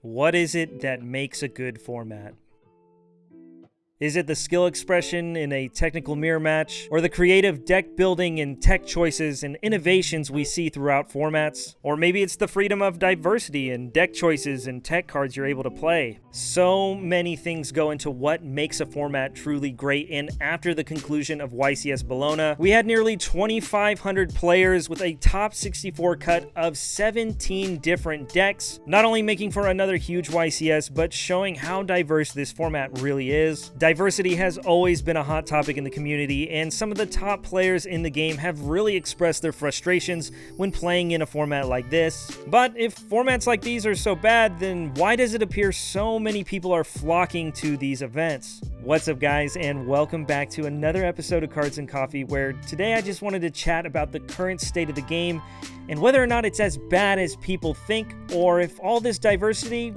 What is it that makes a good format? Is it the skill expression in a technical mirror match, or the creative deck building and tech choices and innovations we see throughout formats? Or maybe it's the freedom of diversity and deck choices and tech cards you're able to play. So many things go into what makes a format truly great, and after the conclusion of YCS Bologna, we had nearly 2,500 players with a top 64 cut of 17 different decks, not only making for another huge YCS, but showing how diverse this format really is. Diversity has always been a hot topic in the community, and some of the top players in the game have really expressed their frustrations when playing in a format like this. But if formats like these are so bad, then why does it appear so many people are flocking to these events? What's up, guys, and welcome back to another episode of Cards and Coffee, where today I just wanted to chat about the current state of the game and whether or not it's as bad as people think, or if all this diversity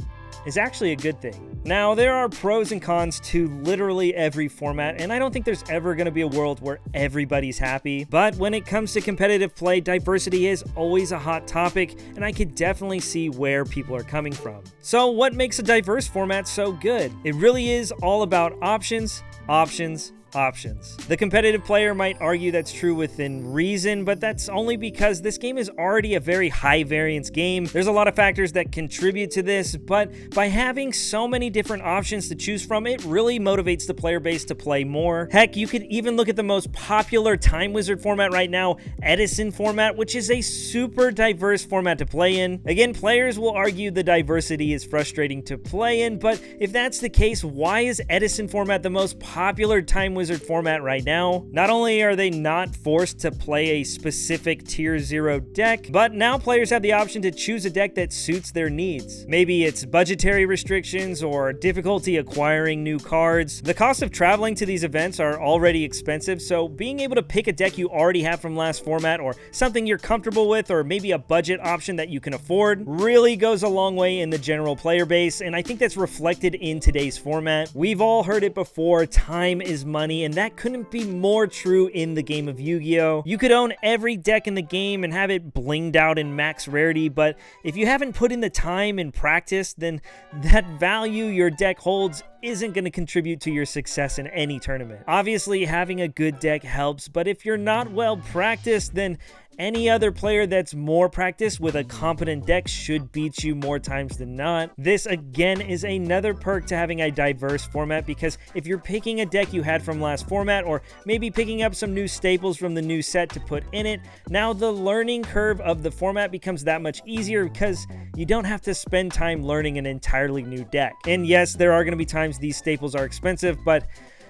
is actually a good thing. Now, there are pros and cons to literally every format, and I don't think there's ever going to be a world where everybody's happy. But when it comes to competitive play, diversity is always a hot topic, and I could definitely see where people are coming from. So what makes a diverse format so good? It really is all about options, options, options. The competitive player might argue that's true within reason, but that's only because this game is already a very high variance game. There's a lot of factors that contribute to this, but by having so many different options to choose from, it really motivates the player base to play more. Heck, you could even look at the most popular Time Wizard format right now, Edison format, which is a super diverse format to play in. Again, players will argue the diversity is frustrating to play in, but if that's the case, why is Edison format the most popular Time Wizard format right now? Not only are they not forced to play a specific tier 0 deck, but now players have the option to choose a deck that suits their needs. Maybe it's budgetary restrictions or difficulty acquiring new cards. The cost of traveling to these events are already expensive, so being able to pick a deck you already have from last format, or something you're comfortable with, or maybe a budget option that you can afford, really goes a long way in the general player base, and I think that's reflected in today's format. We've all heard it before, time is money, and that couldn't be more true in the game of Yu-Gi-Oh! You could own every deck in the game and have it blinged out in max rarity, but if you haven't put in the time and practice, then that value your deck holds isn't going to contribute to your success in any tournament. Obviously, having a good deck helps, but if you're not well practiced, then any other player that's more practiced with a competent deck should beat you more times than not. This, again, is another perk to having a diverse format, because if you're picking a deck you had from last format, or maybe picking up some new staples from the new set to put in it, now the learning curve of the format becomes that much easier because you don't have to spend time learning an entirely new deck. And yes, there are going to be times these staples are expensive, but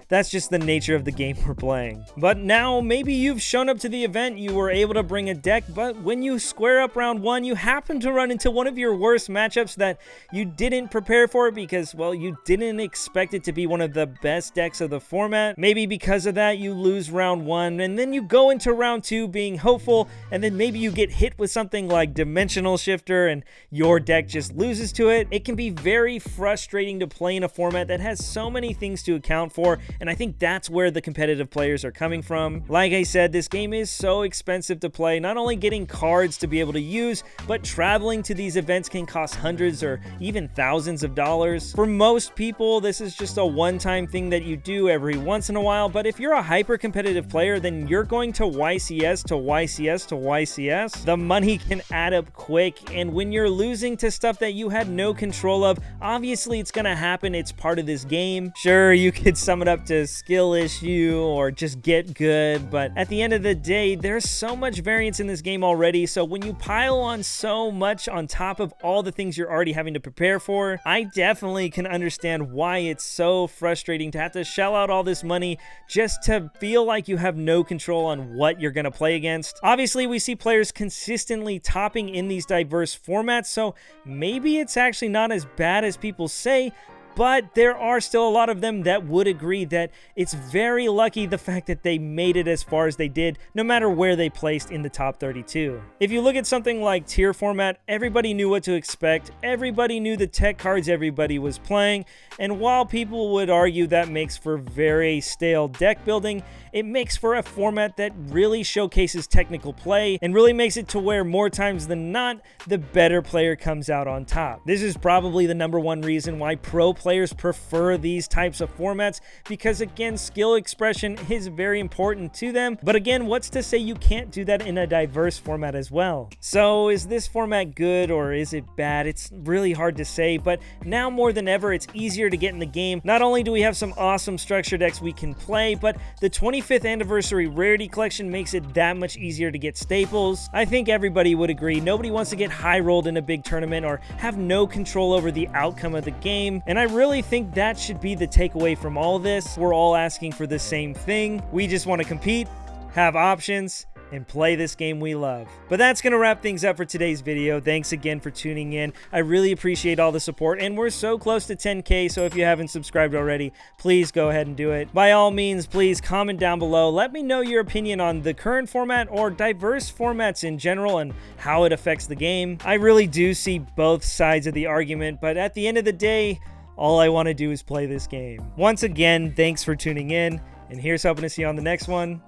that's just the nature of the game we're playing. But now, maybe you've shown up to the event, you were able to bring a deck, but when you square up round one, you happen to run into one of your worst matchups that you didn't prepare for because, well, you didn't expect it to be one of the best decks of the format. Maybe because of that, you lose round one, and then you go into round two being hopeful, and then maybe you get hit with something like Dimensional Shifter, and your deck just loses to it. It can be very frustrating to play in a format that has so many things to account for, and I think that's where the competitive players are coming from. Like I said, this game is so expensive to play. Not only getting cards to be able to use, but traveling to these events can cost hundreds or even thousands of dollars. For most people, this is just a one-time thing that you do every once in a while, but if you're a hyper-competitive player, then you're going to YCS to YCS to YCS. The money can add up quick, and when you're losing to stuff that you had no control of, obviously it's gonna happen. It's part of this game. Sure, you could sum it up to skill issue or just get good, but at the end of the day, there's so much variance in this game already, so when you pile on so much on top of all the things you're already having to prepare for, I definitely can understand why it's so frustrating to have to shell out all this money just to feel like you have no control on what you're going to play against. Obviously, we see players consistently topping in these diverse formats, so maybe it's actually not as bad as people say, but there are still a lot of them that would agree that it's very lucky the fact that they made it as far as they did, no matter where they placed in the top 32. If you look at something like tier format, everybody knew what to expect, everybody knew the tech cards everybody was playing, and while people would argue that makes for very stale deck building, it makes for a format that really showcases technical play and really makes it to where more times than not, the better player comes out on top. This is probably the #1 reason why pro players prefer these types of formats, because again, skill expression is very important to them. But again, what's to say you can't do that in a diverse format as well? So is this format good or is it bad? It's really hard to say, but now more than ever, it's easier to get in the game. Not only do we have some awesome structure decks we can play, but the 25th anniversary rarity collection makes it that much easier to get staples. I think everybody would agree, nobody wants to get high rolled in a big tournament or have no control over the outcome of the game, and I really think that should be the takeaway from all this. We're all asking for the same thing. We just want to compete, have options, and play this game we love. But that's going to wrap things up for today's video. Thanks again for tuning in. I really appreciate all the support, and we're so close to 10K, so if you haven't subscribed already, please go ahead and do it. By all means, please comment down below. Let me know your opinion on the current format or diverse formats in general and how it affects the game. I really do see both sides of the argument, but at the end of the day, all I want to do is play this game. Once again, thanks for tuning in, and here's hoping to see you on the next one.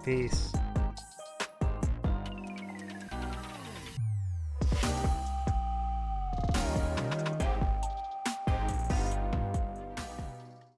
Peace.